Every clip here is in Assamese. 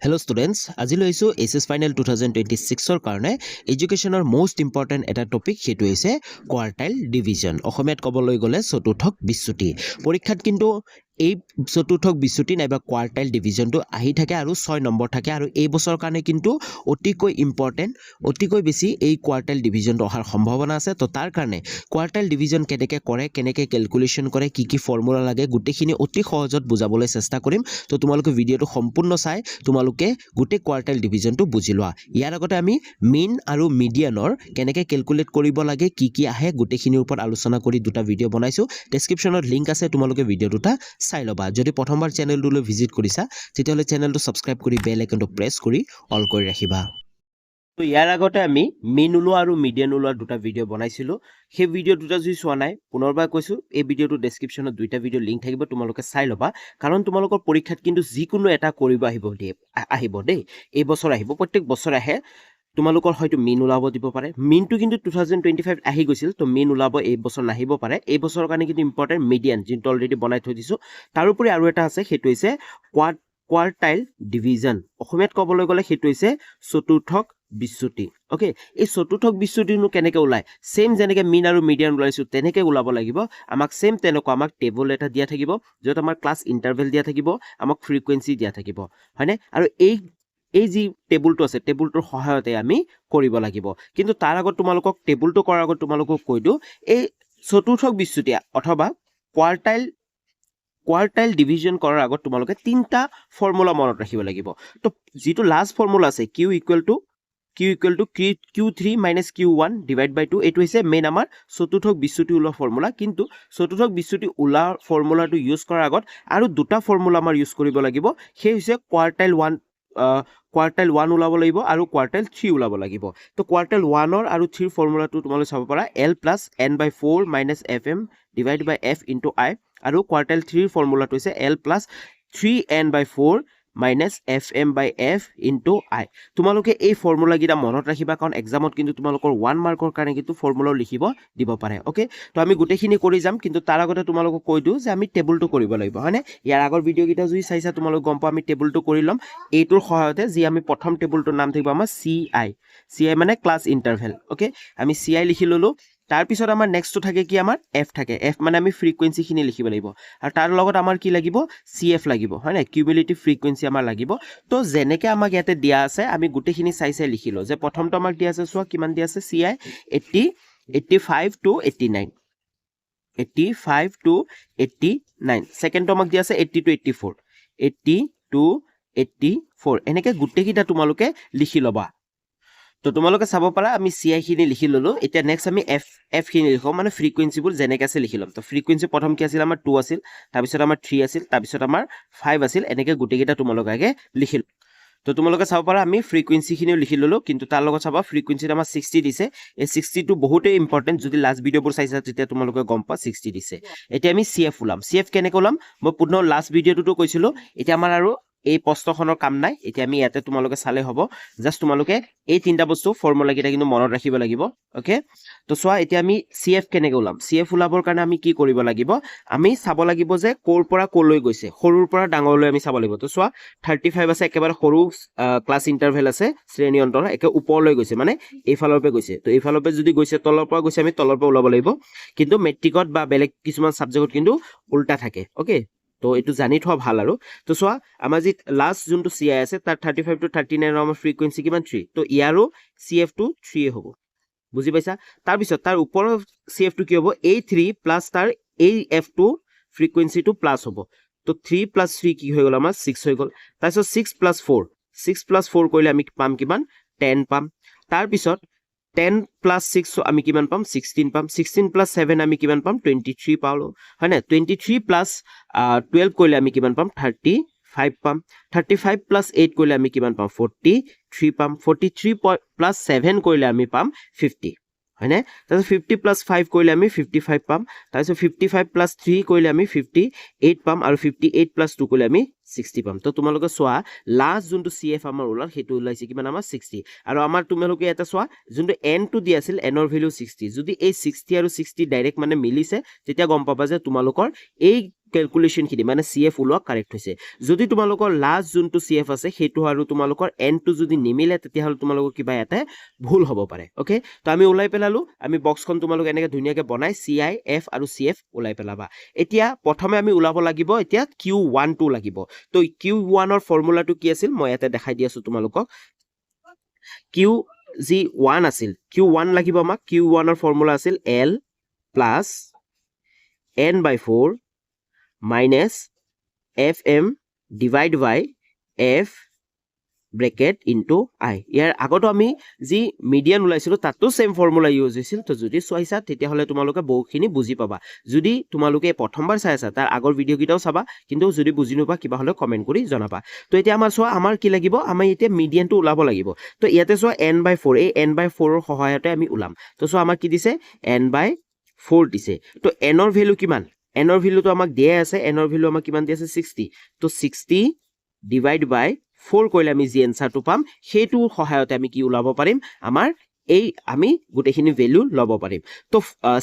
Hello students, আজিলৈ আইছো এছএছ ফাইনেল 2026 ৰ কাৰণে এডুকেশ্যনৰ মোস্ট ইম্পৰ্টেন্ট এটা টপিক হেতু হৈছে কোৱাৰ্টাইল ডিভিজন অসমীয়াত ক'বলৈ গ'লে চতুৰ্থক বিচ্যুতি পৰীক্ষাত কিন্তু এই চতুৰ্থক বিচ্যুতি নাইবা কোৱাৰ্টাইল ডিভিজনটো আহি থাকে আৰু 6 নম্বৰ থাকে আৰু এই বছৰৰ কাৰণে কিন্তু অতিকৈ ইম্পৰ্টেন্ট অতিকৈ বেছি এই কোৱাৰ্টাইল ডিভিজনটো অহাৰ সম্ভাৱনা আছে তো তাৰ কাৰণে কোৱাৰ্টাইল ডিভিজন কেনেকৈ কৰে কেনেকৈ ক্যালকুলেশন কৰে কি ফৰ্মুলা লাগে গোটেইখিনি অতি সহজত বুজাবলৈ চেষ্টা কৰিম তো তোমালোকে ভিডিওটো সম্পূৰ্ণ চাই তোমালোকে গোটেই কোৱাৰ্টাইল ডিভিজনটো বুজি লোৱা ইয়াৰ আগতে আমি মিন আৰু মিডিয়ানৰ কেনেকৈ ক্যালকুলেট কৰিব লাগে কি আহে গোটেইখিনিৰ ওপৰত আলোচনা কৰি দুটা ভিডিও বনাইছো ডেসক্ৰিপচনত লিংক আছে তোমালোকে ভিডিও দুটা চাই লবা যদি প্ৰথমবাৰ চেনেলটোলৈ ভিজিট কৰিছা তেতিয়াহলে চেনেলটো সাবস্ক্ৰাইব কৰি বেল আইকনটো প্ৰেছ কৰি অল কৰি ৰাখিবা তো ইয়াৰ আগতে আমি মিন ওলোৱা আৰু মিডিয়ান ওলোৱা দুটা ভিডিও বনাইছিলো সেই ভিডিও দুটা যদি চোৱা নাই পুনৰবাৰ কৈছো এই ভিডিওটো ডেসক্ৰিপচনত দুইটা ভিডিও লিংক থাকিব তোমালোকে চাই লবা কাৰণ তোমালোকৰ পৰীক্ষাত কিন্তু যিকোনো এটা কৰিব আহিব দেই এই বছৰ আহিব প্ৰত্যেক বছৰ আহে তোমালোকৰ হয়তো মিন ওলাব দিব পাৰে মিনটো কিন্তু 2025 আহি গৈছিল তো মিন ওলাব এই বছৰ নাহিব পাৰে এই বছৰৰ কাৰণে কিন্তু ইম্পৰ্টেন্ট মিডিয়ান যিটো অলৰেডি বনাই থৈ দিছো তাৰ উপৰি আৰু এটা আছে সেইটো হৈছে কোৱাৰ্টাইল ডিভিজন অসমীয়াত ক'বলৈ গ'লে সেইটো হৈছে চতুৰ্থক বিচ্যুতি ওকে এই চতুৰ্থক বিচ্যুতিনো কেনেকৈ ওলায় সেম যেনেকৈ মিন আৰু মিডিয়ান ওলাইছো তেনেকৈ ওলাব লাগিব আমাক সেম তেনেকুৱা আমাক টেবল এটা দিয়া থাকিব য'ত আমাৰ ক্লাছ ইন্টাৰভেল দিয়া থাকিব আমাক ফ্ৰিকুৱেন্সি দিয়া থাকিব হয়নে আৰু এই যি টেবুলটো আছে টেবুলটোৰ সহায়তে আমি কৰিব লাগিব কিন্তু তাৰ আগত তোমালোকক টেবুলটো কৰাৰ আগত তোমালোকক কৈ দিও এই চতুৰ্থক বিচ্যুতি অথবা কোৱাৰ্টাইল ডিভিজন কৰাৰ আগত তোমালোকে তিনটা ফৰ্মুলা মনত ৰাখিব লাগিব তো যিটো লাষ্ট ফৰ্মুলা আছে q equal to q3 minus q1 divide by 2 এটো হৈছে মেইন আমাৰ চতুৰ্থক বিচ্যুতি ওলোৱা ফৰ্মুলা কিন্তু চতুৰ্থক বিচ্যুতি ওলোৱা ফৰ্মুলাটো ইউজ কৰাৰ আগত আৰু দুটা ফৰ্মুলা আমাৰ ইউজ কৰিব লাগিব সেই হৈছে কোৱাৰ্টাইল 1 ওলাব লাগিব আৰু কোৱাৰ্টাইল 3 ওলাব লাগিব তো কোৱাৰ্টাইল 1 আৰু 3 ফৰ্মুলাটো তোমালোকে চাব পাৰা l plus n by 4 minus fm divided by f into I আৰু কোৱাৰ্টাইল 3 ফৰ্মুলাটো হৈছে l plus 3n by 4 minus fm by f into I তোমালোকে এই ফৰ্মুলা গিটা মনত ৰাখিবা কাৰণ এক্সামত কিন্তু তোমালোকৰ 1 মাৰ্কৰ কাৰণে কিন্তু ফৰ্মুলা লিখিব দিব পাৰে ওকে তো আমি গোটেইখিনি কৰি যাম কিন্তু তাৰ আগতে তোমালোকক কৈ দিও যে আমি টেবুলটো কৰিব লাগিব হয়নে ইয়াৰ আগৰ ভিডিও গিটা যদি চাইছা তোমালোক গম পা আমি টেবুলটো কৰি লম এইটোৰ সহায়তে যি আমি প্ৰথম টেবুলটোৰ নাম থাকিব আমাৰ CI মানে ক্লাছ ইন্টাৰভেল ওকে আমি CI লিখি ললো তাৰ পিছত আমাৰ নেক্সটটো থাকে কি আমাৰ f থাকে f মানে আমি ফ্ৰিকুৱেন্সি খিনি লিখিব লাগিব আৰু তাৰ লগত আমাৰ কি লাগিব cf লাগিব হয় না কিউমুলেটিভ ফ্ৰিকুৱেন্সি আমাৰ লাগিব তো জেনেকে আমাক ইয়াতে দিয়া আছে আমি গুটেখিনি চাই লিখিলো যে প্ৰথমটো আমাক দিয়া আছে সোৱা কিমান দিয়া আছে ci 85 to 89 সেকেন্ডটো আমাক দিয়া আছে 80 to 84 এনেকে গুটেকিটা তোমালোকে লিখি লবা তো তোমালোকে চাব পাৰা আমি CI খিনি লিখি ললো এতিয়া নেক্সট আমি F খিনি লিখো মানে ফ্ৰিকুৱেন্সিবোৰ যেনেকৈ আছে লিখি লম তো ফ্ৰিকুৱেন্সি প্ৰথম কি আছিল আমাৰ 2 আছিল তাৰ পিছত আমাৰ 3 আছিল তাৰ পিছত আমাৰ 5 আছিল এনেকৈ গুটেকিটা তোমালোকে আগে লিখিল তো তোমালোকে চাব পাৰা আমি ফ্ৰিকুৱেন্সি খিনিও লিখি ললো কিন্তু তাৰ লগত চাবা ফ্ৰিকুৱেন্সিত আমাৰ 60 দিছে এই 60 টো বহুতে ইম্পৰ্টেন্ট যদি লাষ্ট ভিডিওবোৰ চাইছা তেতিয়া তোমালোকে গম পা 60 দিছে এতিয়া আমি CF ওলাম CF কেনেকৈ ওলাম মই পুনৰ লাষ্ট ভিডিওটো কৈছিলো এতিয়া আমাৰ আৰু এই প্ৰশ্নখনৰ কাম নাই এতিয়া আমি ইয়াতে তোমালোকে চালে হ'ব জাস্ট তোমালোকে এই তিনটা বস্তু ফৰ্মুলা কিটা কিন্তু মনত ৰাখিব লাগিব ওকে তো সোৱা এতিয়া আমি CF কেনেকৈ ওলাম CF ওলাবৰ কাৰণে আমি কি কৰিব লাগিব আমি চাব লাগিব যে কোৰ পৰা কলৈ গৈছে সৰুৰ পৰা ডাঙৰলৈ আমি চাব লাগিব তো সোৱা 35 আছে একেবাৰে সৰু ক্লাছ ইন্টাৰভেল আছে শ্ৰেণী অন্তৰ একে ওপৰলৈ গৈছে মানে এইফালৰ পৰা গৈছে তো এইফালৰ পৰা যদি গৈছে তলৰ পৰা গৈছে আমি তলৰ পৰা ওলাব লাগিব কিন্তু মেট্ৰিকত বা বেলেগ কিছুমান সাবজেক্টত কিন্তু উল্টা থাকে ওকে তো এটো জানি থোৱা ভাল আৰু তো সোৱা আমাৰ যি লাষ্ট যোনটো CI আছে তাৰ 35 to 39 আমাৰ ফ্ৰিকুৱেন্সি কিমান 3 তো ইয়াৰো CF টো 3 হ'ব বুজি পাইছা তাৰ পিছত তাৰ ওপৰৰ CF টো কি হ'ব A3 প্লাস তাৰ AF2 ফ্ৰিকুৱেন্সি টো প্লাস হ'ব তো 3 plus 3 কি হৈ গল আমাৰ 6 হৈ গল তাৰ পিছত 6 plus 4 কৰিলে আমি পাম কিমান 10 পাম তাৰ পিছত 10 plus 6 আমি কিমান পাম 16 পাম 16 plus 7 আমি কিমান পাম 23 পালো হয় না 23 plus 12 কৰিলে আমি কিমান পাম 35 পাম 35 plus 8 কৰিলে আমি কিমান পাম 43 পাম 43 plus 7 কৰিলে আমি পাম 50 হয় না তাছত 50 plus 5 কৰিলে আমি 55 পাম তাছত 55 plus 3 কৰিলে আমি 58 পাম আৰু 58 plus 2 কৰিলে আমি 60 পাম তো তোমালোকে সোৱা লাষ্ট যোনটো CF আমাৰ ওলাল হেতু ওলাইছে কিমান আমাৰ 60 আৰু আমাৰ তোমালোকে এটা সোৱা যোনটো n টো দি আছিল n ৰ ভ্যালু 60 যদি এই 60 আৰু 60 ডাইৰেক্ট মানে মিলিছে তেতিয়া গম পাবা যে তোমালোকৰ এই ক্যালকুলেশনখিনি মানে CF ওলোৱা কাৰেক্ট হৈছে যদি তোমালোকৰ লাষ্ট যোনটো CF আছে সেইটো আৰু তোমালোকৰ n টো যদি নিমিলে তেতিয়াহ'লে তোমালোকৰ কিবা এটা ভুল হ'ব পাৰে ওকে তো আমি ওলাই পেলালো আমি বক্সখন তোমালোক এনেকৈ ধুনীয়াকৈ বনাই CIF আৰু CF ওলাই পেলাবা এতিয়া প্ৰথমে আমি ওলাব লাগিব এতিয়া Q1 টো লাগিব তো Q1 ৰ ফৰ্মুলাটো কি আছিল মই ইয়াতে দেখাই দি আছো তোমালোকক Q1 আছিল Q1 লাগিব আমাক Q1 ৰ ফৰ্মুলা আছিল L plus n/4 minus fm divide by f bracket into I ইয়াৰ আগতো আমি যি মিডিয়ান ওলাইছিলো তাতো সেম ফৰ্মুলা ইউজ হৈছিল তো যদি চোৱাইছা তেতিয়াহ'লে তোমালোকে বহুখিনি বুজি পাবা যদি তোমালোকে প্ৰথমবাৰ চাই আছা তাৰ আগৰ ভিডিঅ' কিটাও চাবা কিন্তু যদি বুজি নোপোৱা কিবা হলে কমেন্ট কৰি জনাবা তো এতিয়া আমাৰ চোৱা আমাৰ কি লাগিব আমি এতিয়া মিডিয়ানটো ওলাব লাগিব তো ইয়াতে চোৱা n/4 এই n/4 ৰ সহায়তে আমি ওলাম তো চোৱা আমাৰ কি দিছে n/4 দিছে তো n ৰ ভ্যালু কিমান n ৰ ভ্যালুটো আমাক দিয়া আছে n ৰ ভ্যালু আমাক কিমান দিয়া আছে 60 তো 60 ডিভাইড বাই 4 কৰিলে আমি যি এনসাৰটো পাম সেইটো সহায়তে আমি কি ওলাব পাৰিম আমাৰ এই আমি গুটেখিনি ভ্যালু লব পাৰিম তো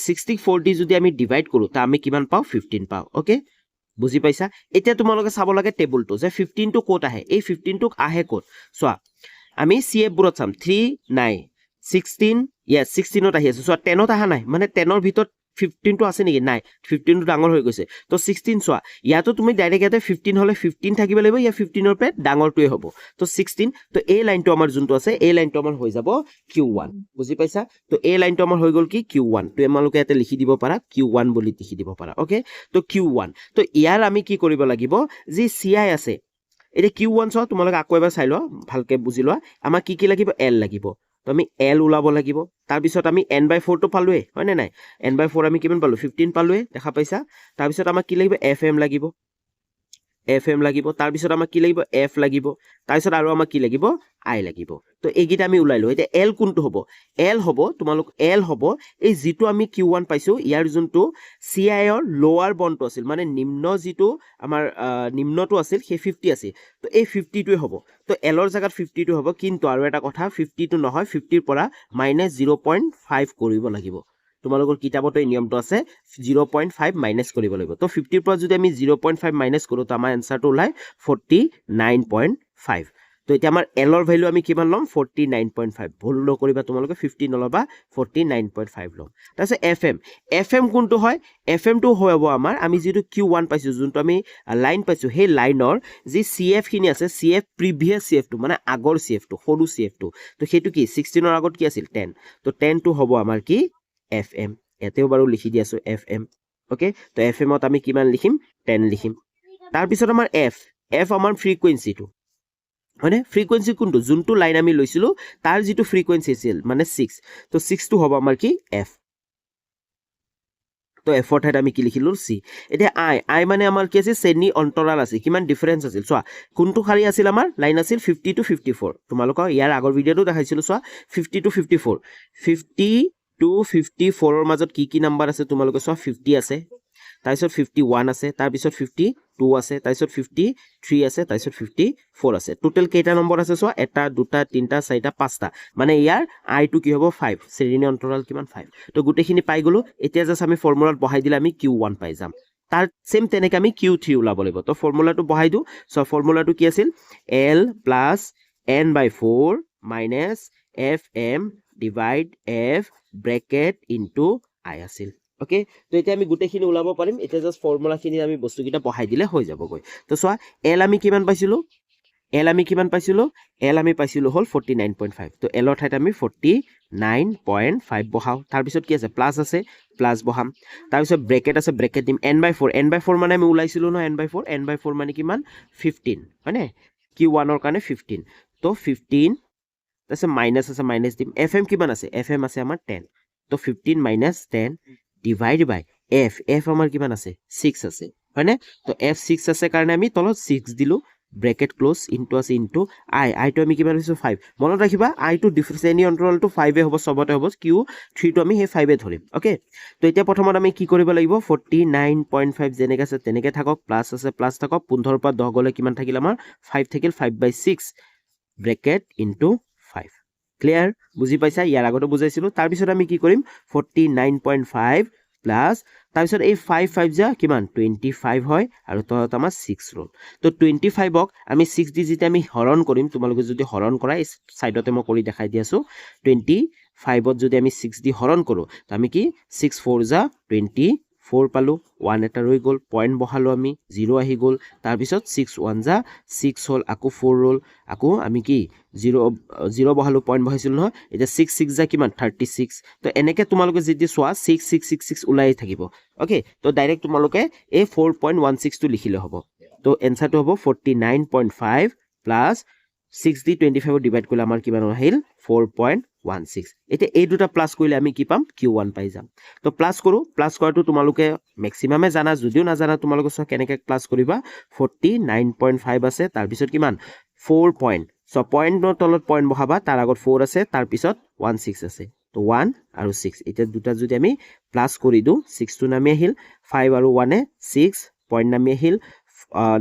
64 দি যদি আমি ডিভাইড কৰো তা আমি কিমান পাও 15 পাও ওকে বুজি পাইছা এতিয়া তোমালোকে চাব লাগে টেবুলটো যে 15 টো কোত আহে এই 15 টোক আহে কোত সোৱা আমি CF বুৰত চাম 3 নাই 16 yes 16 ত আহি আছে সোৱা 10 ত আহা নাই মানে 10 ৰ ভিতৰত 15 টো আছে নেকি নাই 15 টো ডাঙৰ হৈ গৈছে তো 16 সোৱা ইয়াতো তুমি ডাইৰেক্ট ইয়াতে 15 হলে 15 থাকিব লাগিব ইয়া 15 ৰ পে ডাঙৰটোৱে হ'ব তো 16 তো এই লাইনটো আমাৰ যোনটো আছে এই লাইনটো আমাৰ হৈ যাব Q1 বুজি পাইছা তো এই লাইনটো আমাৰ হৈ গল কি Q1 তো এমালকে ইয়াতে লিখি দিব পাৰা Q1 বুলি লিখি দিব পাৰা ওকে তো Q1 তো ইয়াৰ আমি কি কৰিব লাগিব যি CI আছে এটা Q1 চাও তোমালোকে আকৌ এবাৰ চাই লোৱা ভালকে বুজি লোৱা আমাৰ কি লাগিব L লাগিব তো আমি L ওলাব লাগিব তাৰ পিছত আমি n/4 টো পালোৱে হয় নে নাই n/4 আমি কিমান পালো 15 পালোৱে দেখা পাইছা তাৰ পিছত আমাৰ কি লাগিব FM লাগিব তাৰ পিছত আমাৰ কি লাগিব F লাগিব তাৰ পিছত আৰু আমাৰ কি লাগিব I লাগিব তো এইগিটা আমি ওলাইলো এটা L কোনটো হ'ব L হ'ব তোমালোক L হ'ব এই যেটো আমি Q1 পাইছো ইয়াৰ যোনটো CI ৰ লোৱাৰ বন্ডটো আছিল মানে নিম্ন যেটো আমাৰ নিম্নটো আছিল সেই 50 আছিল তো এই 50 টোৱে হ'ব তো L ৰ জাগাত 50 টো হ'ব কিন্তু আৰু এটা কথা 50 টো নহয় 50 ৰ পৰা -0.5 কৰিব লাগিব তোমালোকৰ কিতাপত এই নিয়মটো আছে 0.5 মাইনাস কৰিব লাগিব তো 50 ৰ পৰা যদি আমি 0.5 মাইনাস কৰো তো আমাৰ আনসাৰটো ওলাই 49.5 তো এতিয়া আমাৰ L ৰ ভ্যালু আমি কিমান লম 49.5 ভুল নকৰিবা তোমালোকে 50 নলবা 49.5 লম তাৰপিছত FM কোনটো হয় FM টো হ'ব আমাৰ আমি যেটো Q1 পাইছো যোনটো আমি লাইন পাইছো সেই লাইনৰ যি CF খিনি আছে CF প্ৰিভিয়াস CF টো মানে আগৰ CF টো সৰু CF টো তো হেতু কি 16 ৰ আগত কি আছিল 10 তো 10 টো হ'ব আমাৰ কি FM এতেও বাৰু লিখি দি আছো FM ওকে তো FM ত আমি কিমান লিখিম 10 লিখিম তাৰ পিছত আমাৰ F আমাৰ ফ্ৰিকোয়েন্সি টো মানে ফ্ৰিকোয়েন্সি কোনটো যোনটো লাইন আমি লৈছিলো তাৰ যেটো ফ্ৰিকোয়েন্সি আছিল মানে 6 তো 6 টো হ'ব আমাৰ কি F তো F ৰ ঠাইত আমি কি লিখিলো C এতিয়া I মানে আমাৰ কি আছে শ্ৰেণী অন্তৰাল আছে কিমান ডিফাৰেন্স আছিল চোৱা কোনটো খালি আছিল আমাৰ লাইন আছিল 50 to 54 তোমালোকৰ ইয়াৰ আগৰ ভিডিওটো দেখাইছিলো চোৱা 50 to 54 50 to 54 ৰ মাজত কি নাম্বাৰ আছে তোমালোকে চোৱা 50 আছে তাৰপিছত 51 আছে তাৰপিছত 52 আছে তাৰপিছত 53 আছে তাৰপিছত 54 আছে টোটাল কেইটা নম্বৰ আছে চোৱা এটা দুটা তিনটা চাৰিটা পাঁচটা মানে ইয়াৰ I টো কি হ'ব 5 শ্ৰেণী অন্তৰাল কিমান 5 তো গুটেখিনি পাই গলো এতিয়া জাস্ট আমি ফৰ্মুলাত বহাই দিলে আমি Q1 পাই যাম তাৰ সেম তেনেকৈ আমি Q3 ওলাব লাগিব তো ফৰ্মুলাটো বহাই দিও সো ফৰ্মুলাটো কি আছিল L + n/4 - FM divide F bracket into I আছিল ওকে তো এতিয়া আমি গুটেখিনি ওলাব পাৰিম এতিয়া জাস্ট ফৰ্মুলা খিনি আমি বস্তুকিটা বহাই দিলে হৈ যাবগৈ তো চোৱা L আমি কিমান পাইছিলো L আমি পাইছিলো হল 49.5 তো L ৰ ঠাইত আমি 49.5 বহাও তাৰ পিছত কি আছে প্লাস আছে প্লাস বহাম তাৰ পিছত ব্ৰেকেট আছে ব্ৰেকেট দিম n/4 মানে আমি ওলাইছিলো ন n/4 মানে কিমান 15 হয়নে Q1 ৰ কাৰণে 15 তো 15 তাৰপিছত মাইনাস আছে মাইনাস দিম FM কিমান আছে FM আছে আমাৰ 10 তো 15 - 10 divide by F আমাৰ কিমান আছে 6 আছে হয়নে তো F 6 আছে কাৰণে আমি তলত 6 দিলো ব্ৰেকেট ক্লোজ ইনটু আছে ইনটু I টো আমি কিমান হৈছে 5 মনত ৰাখিবা I টো শ্ৰেণী অন্তৰালটো 5 এ হ'ব সবতে হ'ব Q3 টো আমি সেই 5 এ ধৰিম ওকে তো এতিয়া প্ৰথমত আমি কি কৰিব লাগিব 49.5 যেনেকৈ আছে তেনেকৈ থাকক প্লাস আছে প্লাস থাকক 15 পৰা 10 গলে কিমান থাকিল আমাৰ 5 থাকিল 5/6 ব্ৰেকেট ইনটু 5 ক্লিয়াৰ বুজি পাইছা ইয়াৰ আগতে বুজাইছিলো তাৰ পিছত আমি কি কৰিম 49.5 প্লাছ তাৰপিছত এই 5 5 যা কিমান 25 হয় আৰু তলত আমাৰ 6 ৰ'ল তো 25ক আমি 6 দি যেতিয়া আমি হৰণ কৰিম তোমালোকে যদি হৰণ কৰা এই সাইডতে মই কৰি দেখাই দি আছো 25ত যদি আমি 6 দি হৰণ কৰো তো আমি কি 6 4 যা 24 পালো 1 এটা ৰৈ গ'ল পইণ্ট বহালো আমি 0 আহি গ'ল তাৰপিছত 6 1 যা 6 হ'ল আকৌ 4 ৰ'ল আকৌ আমি কি 0 বহালো পইণ্ট বহাইছিল নহয় এতিয়া 6 6 যা কিমান 36 তো এনেকে তোমালোকে যদি চোৱা 6 6 6 6 ওলাই থাকিব ওকে তো ডাইৰেক্ট তোমালোকে এই 4.16 টো লিখিলে হ'ব তো এনসাৰটো হ'ব 49.5 প্লাছ 6 দি 25 ডিভাইড কৰিলে আমাৰ কিমান আহিল 4.16 এতিয়া এই দুটা প্লাছ কৰিলে আমি কি পাম q1 পাই যাম তো প্লাছ কৰো প্লাছ কৰাটো তোমালোকে ম্যাক্সিমামে জানা যদিও নাজানা তোমালোকে সব কেনেকৈ প্লাছ কৰিবা 49.5 আছে তাৰ পিছত কিমান 4 পইণ্ট সো পইণ্টৰ তলত পইণ্ট বহাবা তাৰ আগত 4 আছে তাৰ পিছত 16 আছে তো 1 আৰু 6 এতিয়া দুটা যদি আমি প্লাছ কৰি দিও 6 টো নামি আহিল 5 আৰু 1 এ 6 পইণ্ট নামি আহিল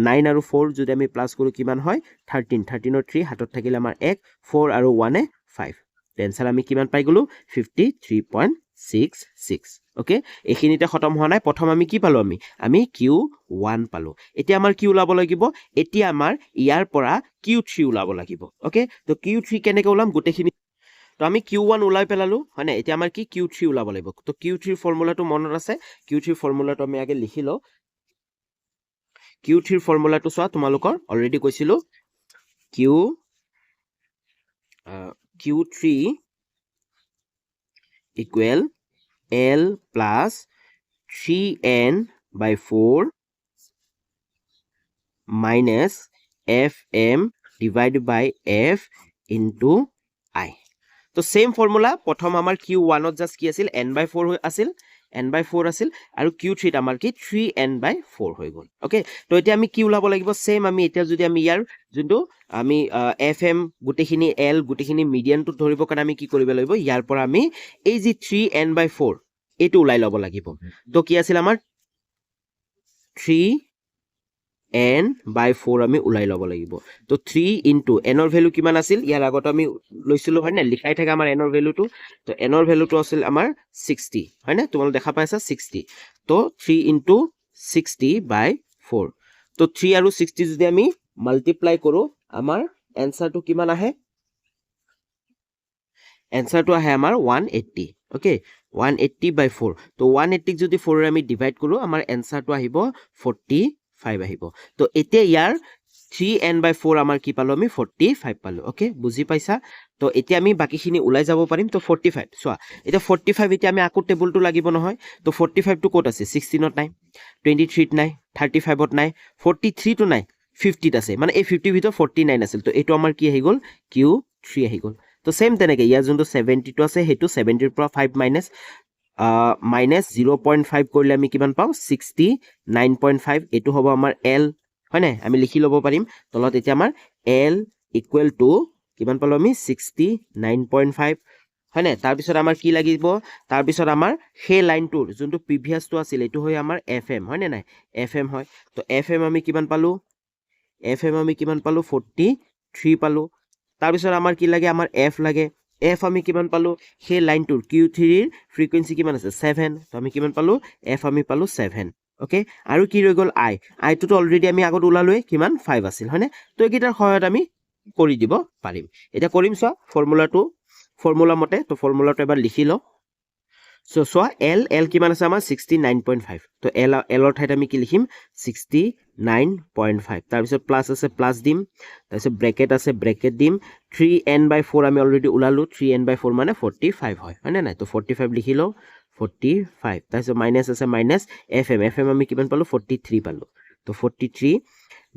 9 আৰু 4 যদি আমি প্লাছ কৰো কিমান হয় 13 13 ৰ 3 হাতত থাকিলে আমাৰ 1 4 আৰু 1 এ 5 টেনসাৰ আমি কিমান পাই গলো 53.66 ওকে এইখিনিতে খতম হোৱা নাই প্ৰথম আমি কি পালো আমি q1 পালো এতিয়া আমাৰ কি ওলাব লাগিব এতিয়া আমাৰ ইয়াৰ পৰা q3 ওলাব লাগিব ওকে তো q3 কেনেকৈ ওলাম গোটেইখিনি তো আমি q1 ওলাই পেলালো হয়নে এতিয়া আমাৰ কি q3 ওলাব লাগিব তো q3 ফৰ্মুলাটো মনত আছে q3 ফৰ্মুলাটো আমি আগে লিখি লও q3 ফৰ্মুলাটো চোৱা তোমালোকৰ অলৰেডি কৈছিলো q3 equal L plus 3n by 4 minus fm divided by f into I. তো same formula প্ৰথম আমাৰ q1 ত জাস্ট কি আছিল n by 4 আছিল n by 4 আছিল আৰু q3 ত আমাৰ কি 3n by 4 হৈ গল ওকে তো এতিয়া আমি কি ওলাব লাগিব সেম আমি এতিয়া যদি আমি ইয়াৰ যোনটো আমি fm গুটেখিনি l গুটেখিনি মিডিয়ানটো ধৰিব কাৰণে আমি কি কৰিব লাগিব ইয়াৰ পৰা আমি এই যে 3n by 4 এটো ওলাই লব লাগিব তো কি আছিল আমাৰ 3n by 4 আমি ওলাই লব লাগিব তো 3 into n ৰ ভ্যালু কিমান আছিল ইয়াৰ আগত আমি লৈছিলো হয় না লিখাই থাকে আমাৰ n ৰ ভ্যালুটো তো n ৰ ভ্যালুটো আছিল আমাৰ 60 হয় না তোমালোকে দেখা পাইছা 60 তো 3 into 60 by 4 তো 3 আৰু 60 যদি আমি মাল্টিপ্লাই কৰো আমাৰ এনসাৰটো কিমান আহে এনসাৰটো আহে আমাৰ 180 ওকে 180 by 4 তো 180 যদি 4 আমি ডিভাইড কৰো আমাৰ এনসাৰটো আহিব 45 আহিব তো এতিয়া ইয়াৰ 3n by 4 আমাৰ কি পালো আমি 45 পালো ওকে বুজি পাইছা তো এতিয়া আমি বাকিখিনি ওলাই যাব পাৰিম তো 45 চোৱা এটা 45 এতিয়া আমি আকু টেবুলটো লাগিব নহয় তো 45 টো ক'ত আছে 16 ত নাই 23 ত নাই 35 ত নাই 43 টো নাই 50 ত আছে মানে এই 50 ভিতৰত 49 আছিল তো এটো আমাৰ কি আহি গল q3 আহি গল তো সেম তেনেকে ইয়াৰ যোনটো 70 টো আছে হেতু 70 ৰ পৰা 5 মাইনাস 0.5 কৰিলে আমি কিমান পাও 69.5 এটো হ'ব আমাৰ l হয় না আমি লিখি লব পাৰিম তলত এতিয়া আমাৰ l ইকুৱেল টু কিমান পালো আমি 69.5 হয় না তাৰ পিছত আমাৰ কি লাগিব তাৰ পিছত আমাৰ সেই লাইনটোৰ যোনটো প্ৰিভিয়াস টো আছিল এটো হয় আমাৰ fm হয় না নাই fm হয় তো fm আমি কিমান পালো 43 পালো তাৰ পিছত আমাৰ কি লাগে আমাৰ f লাগে f আমি কিমান পালো সেই লাইনটোৰ q3 ৰ ফ্ৰিকোয়েন্সি কিমান আছে 7 তো আমি কিমান পালো f আমি পালো 7 ওকে আৰু কি ৰৈ গল i টো অলৰেডি আমি আগত ওলালোৱে কিমান 5 আছিল হয়নে তো একিটাৰ সহায়ত আমি কৰি দিব পাৰিম এটা কৰিম সো ফৰ্মুলা মতে তো ফৰ্মুলাটো এবাৰ লিখি ল সো সো l কিমান আছে আমাৰ 69.5 তো l ৰ ঠাইত আমি কি লিখিম 69.5 তাৰ পিছত প্লাস আছে প্লাস দিম তাৰ পিছত ব্ৰেকেট আছে ব্ৰেকেট দিম 3n by 4 আমি অলৰেডি ওলালো 3n by 4 মানে 45 হয় হয়নে নাই তো 45 লিখি ল 45 তাৰ পিছত মাইনাস আছে মাইনাস fm আমি কিমান পালো 43 পালো তো 43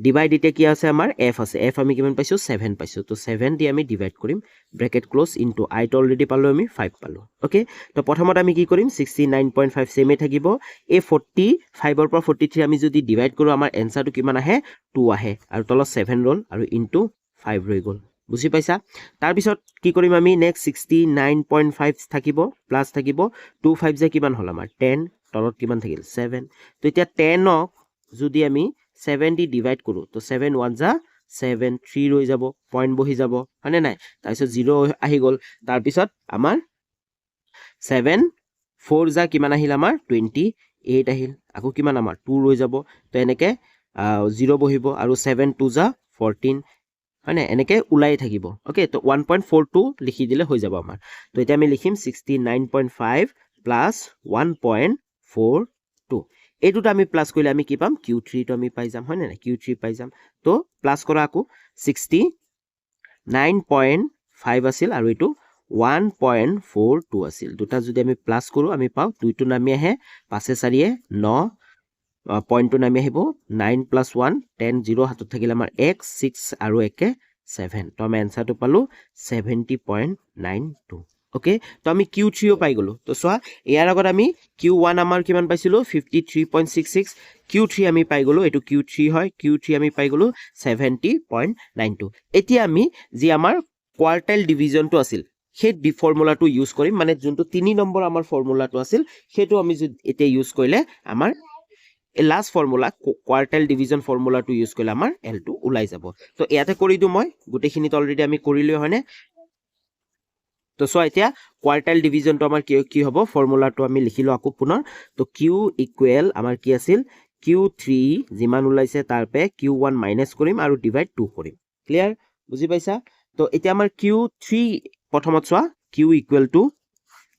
ডিভাইড এতিয়া কি আছে আমাৰ f আছে f আমি কিমান পাইছো 7 পাইছো তো 7 দি আমি ডিভাইড কৰিম ব্ৰেকেট ক্লোজ ইনটু i টো অলৰেডি পালো আমি 5 পালো ওকে তো প্ৰথমত আমি কি কৰিম 69.5 সেমে থাকিব এই 45 ৰ পৰা 43 আমি যদি ডিভাইড কৰো আমাৰ এনসাৰটো কিমান আহে 2 আহে আৰু তলত 7 ৰল আৰু ইনটু 5 ৰৈ গল বুজি পাইছা তাৰ পিছত কি কৰিম আমি নেক্সট 69.5 থাকিব প্লাস থাকিব 25 যে কিমান হল আমাৰ 10 তলত কিমান থাকিল 7 তো এতিয়া 10 ক যদি আমি 7 দি ডিভাইড কৰো তো 7 1 যা 7 3 ৰৈ যাব পইণ্ট বহি যাব হয়নে নাই তাৰ পিছত 0 আহি গল তাৰ পিছত আমাৰ 7 4 যা কিমান আহিল আমাৰ 28 আহিল আকৌ কিমান আমাৰ 2 ৰৈ যাব তো এনেকে 0 বহিব আৰু 7 2 যা 14 হয় না এনেকে উলাই থাকিব ওকে তো 1.42 লিখি দিলে হৈ যাব আমাৰ তো এতিয়া আমি লিখিম 69.5 প্লাস 1.42 এইটোটা আমি প্লাস কৰিলে আমি কি পাম q3 তো আমি পাই যাম হয় না q3 পাই যাম তো প্লাস কৰা আকৌ 69.5 আছিল আৰু এটো 1.42 আছিল দুটা যদি আমি প্লাস কৰো আমি পাও 2 টো নামি আহে 5 4 9 পইণ্ট টো নামি আহিব 9 + 1 10 0 হাতত থাকিলে আমাৰ x 6 আৰু 1 7 তো আমি আনসাৰটো পালো 70.92 ওকে তো আমি q3 ও পাই গলো তো সোয়া ইয়াৰ আগত আমি q1 আমাৰ কিমান পাইছিলো 53.66 q3 আমি পাই গলো এটো q3 হয় q3 আমি পাই গলো 70.92 এতিয়া আমি যি আমাৰ কোয়াৰ্টাইল ডিভিজনটো আছিল সেই ফৰ্মুলাটো ইউজ কৰিম মানে যোনটো 3 নম্বৰ আমাৰ ফৰ্মুলাটো আছিল সেইটো আমি এতিয়া ইউজ কৰিলে আমাৰ লাস্ট ফৰ্মুলা কোয়াৰ্টাইল ডিভিজন ফৰ্মুলাটো ইউজ কৰিলে আমাৰ L টো ওলাই যাব তো ইয়াতে কৰি দিও মই গুটেখিনিত অলৰেডি আমি কৰিলৈ হয়নে তো সো এতিয়া কোয়াৰ্টাইল ডিভিজনটো আমাৰ কি হ'ব ফৰ্মুলাটো আমি লিখিলো আকৌ পুনৰ তো q ইকুৱেল আমাৰ কি আছিল q3 যিমান ওলাইছে তাৰপে q1 মাইনাস কৰিম আৰু ডিভাইড 2 কৰিম ক্লিয়াৰ বুজি পাইছা তো এতিয়া আমাৰ q3 প্ৰথমত সোৱা q ইকুৱেল টু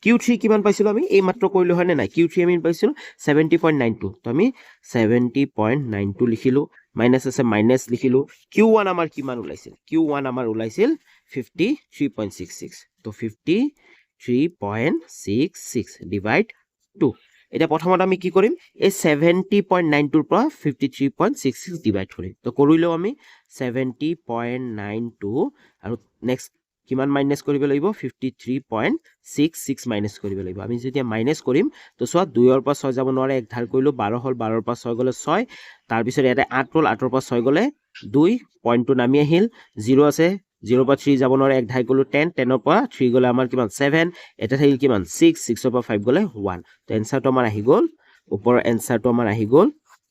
q3 কিমান পাইছিলো আমি এই মাত্ৰ কৰিলো হয় নাই q3 আমি পাইছিলো 70.92 তো আমি 70.92 লিখিলো মাইনাস আছে মাইনাস লিখিলো q1 আমাৰ কিমান ওলাইছিল q1 আমাৰ ওলাইছিল 53.66 তো 53.66 ডিভাইড 2 এটা প্ৰথমত আমি কি কৰিম এই 70.92 ৰ পৰা 53.66 ডিভাইড কৰিম তো কৰিলো আমি 70.92 আৰু নেক্সট কিমান মাইনাস কৰিব লাগিব 53.66 মাইনাস কৰিব লাগিব আমি যেতিয়া মাইনাস কৰিম তো সোৱা 2 ৰ পৰা 6 যাব নোৱাৰে এক ধাৰ কৰিলো 12 হল 12 ৰ পৰা 6 গলে 6 তাৰ পিছত এটা 8 হল 8 ৰ পৰা 6 গলে 2 পইণ্টটো নামি আহিল 0 আছে 0 ৰ পৰা 3 যাব নোৱাৰে এক ধাৰ কৰিলো 10 10 ৰ পৰা 3 গলে আমাৰ কিমান 7 এটা থাকিল কিমান 6 6 ৰ পৰা 5 গলে 1 তো এনসাৰটো আমাৰ আহি গল ওপৰৰ এনসাৰটো আমাৰ আহি গল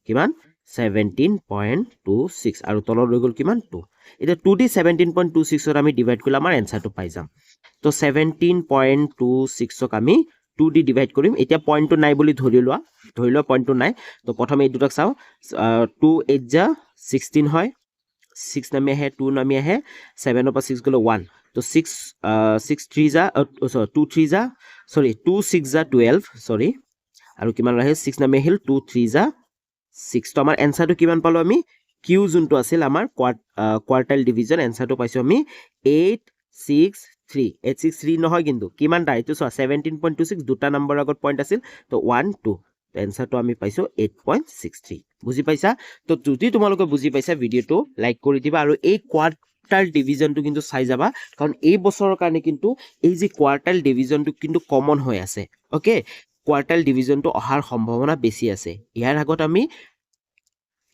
কিমান 17.26 আৰু তলৰ ৰৈ গল কিমান 2 এটা 2 দি 17.26 ৰ আমি ডিভাইড কৰিলে আমাৰ এনসাৰটো পাই যাম তো 17.26 ক আমি 2 দি ডিভাইড কৰিম এতিয়া পইণ্টটো নাই বুলি ধৰি লোৱা পইণ্টটো নাই তো প্ৰথমে এই দুটাক চাও 2 8 যা 16 হয় 6 নামি আহে 2 নামি আহে 7 ৰ পৰা 6 গলে 1 তো 6 3 যা 2 3 যা সৰি 2 6 যা 12 সৰি আৰু কিমান ৰহে 6 নামি আহিল 2 3 যা 6 তো আমাৰ এনসাৰটো কিমান পালো আমি q যোনটো আছিল আমাৰ কোয়াৰ্টাইল ডিভিজন এনসাৰটো পাইছো আমি 863 863 নহয় কিন্তু কিমান টা এটো 17.26 দুটা নম্বৰ আগত পইণ্ট আছিল তো 1 2 তো এনসাৰটো আমি পাইছো 8.63 বুজি পাইছা তো যদি তোমালোকে বুজি পাইছা ভিডিওটো লাইক কৰি দিবা আৰু এই কোয়াৰ্টাইল ডিভিজনটো কিন্তু চাই যাবা কাৰণ এই বছৰৰ কাৰণে কিন্তু এই যে কোয়াৰ্টাইল ডিভিজনটো কিন্তু কমন হৈ আছে ওকে কোয়াৰ্টাইল ডিভিজনটো অহাৰ সম্ভাৱনা বেছি আছে ইয়াৰ আগত আমি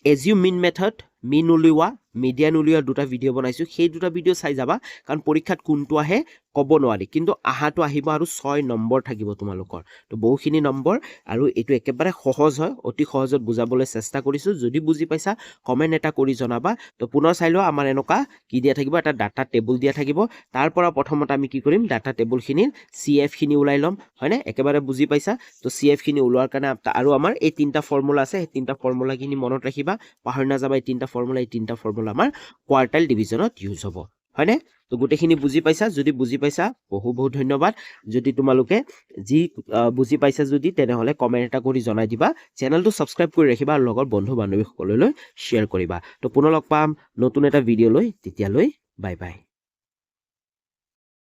এজিউ মিন মেথড মিন উলিওৱা মিডিয়ান উলিওৱা দুটা ভিডিও বনাইছো সেই দুটা ভিডিও চাই যাবা কাৰণ পৰীক্ষাত কোনটো আহে কব নোৱাৰি কিন্তু আহাটো আহিব আৰু 6 নম্বৰ থাকিব তোমালোকৰ তো বহুখিনি নম্বৰ আৰু এটো একেবাৰে সহজ হয় অতি সহজত বুজাবলৈ চেষ্টা কৰিছো যদি বুজি পাইছা কমেন্ট এটা কৰি জনাবা তো পুনৰ চাইলো আমাৰ এনেকা কি দিয়া থাকিব এটা ডাটা টেবুল দিয়া থাকিব তাৰ পৰা প্ৰথমতে আমি কি কৰিম ডাটা টেবুল খিনিৰ CF খিনি উলাই লম হয়নে একেবাৰে বুজি পাইছা তো CF খিনি উলোৱাৰ কাৰণে আৰু আমাৰ এই তিনটা ফৰ্মুলা আছে এই তিনটা ফৰ্মুলা খিনি মনত ৰাখিবা পাহৰি নাযাবা এই তিনটা ফৰ্মুলা আমাৰ কোয়াৰ্টাইল ডিভিজনত ইউজ হ'ব হয়নে তো গুটেখিনি বুজি পাইছা যদি বুজি পাইছা বহুত ধন্যবাদ যদি তোমালোকে যি বুজি পাইছা যদি তেনেহলে কমেন্ট এটা কৰি জনাই দিবা চেনেলটো সাবস্ক্ৰাইব কৰি ৰাখিবা আৰু লগৰ বন্ধু বান্ধৱীসকললৈ শ্বেয়াৰ কৰিবা তো পুনৰ লগ পাম নতুন এটা ভিডিও লৈ তেতিয়ালৈ বাই বাই